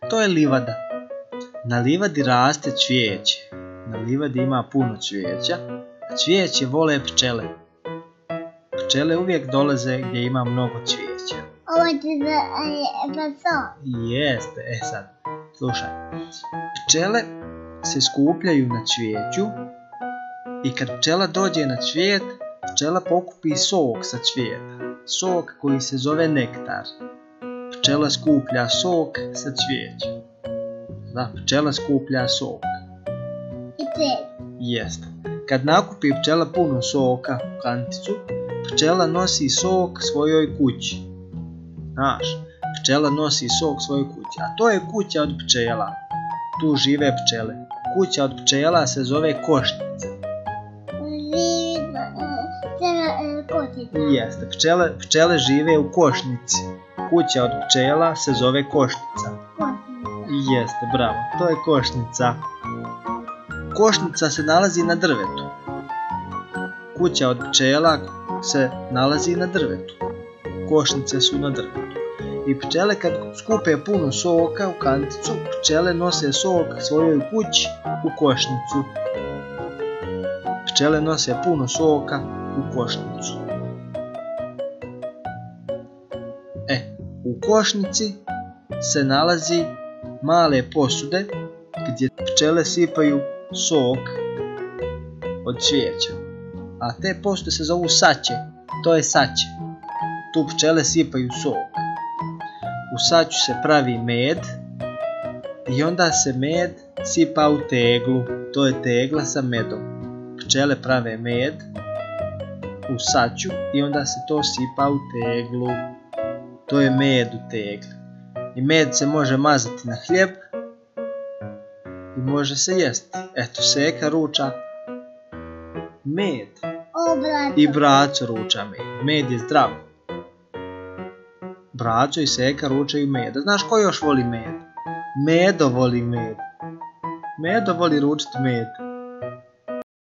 To je livada. Na livadi raste cvijeće. Na livadi ima puno cvijeća, a cvijeće vole pčele. Pčele uvijek dolaze gdje ima mnogo cvijeća. Ovo je paso. Jeste, sad, slušaj. Pčele se skupljaju na cvijeću i kad pčela dođe na cvijet, pčela pokupi sok sa cvijeta. Sok koji se zove nektar. Pčela skuplja sok sa cvijeća. Da, pčela skuplja sok. I te. Jeste. Kad nakupi pčela puno soka u kanticu, pčela nosi sok svojoj kući. Znaš, pčela nosi sok svojoj kući, a to je kuća od pčela. Tu žive pčele. Kuća od pčela se zove košnica. Jeste, pčele žive u košnici. Kuća od pčela se zove košnica. Jeste, bravo, to je košnica. Košnica se nalazi na drvetu. Kuća od pčela se nalazi na drvetu. Košnice su na drvetu. I pčele kad skupe puno soka u kanticu, pčele nose sok svojoj kući u košnicu. Pčele nose puno soka u košnicu. U košnici se nalazi male posude gdje pčele sipaju sok od cvijeća. A te posude se zovu saće. To je saće. Tu pčele sipaju sok. U saću se pravi med i onda se med sipa u teglu. To je tegla sa medom. Pčele prave med u saću i onda se to sipa u teglu. To je med u tegli. I med se može mazati na hljeb i može se jesti. Eto, Seka ruča med. I Braco ruča med. Med je zdrav. Braco i Seka ručaju med. A znaš ko još voli med? Medo voli med. Medo voli ručati med.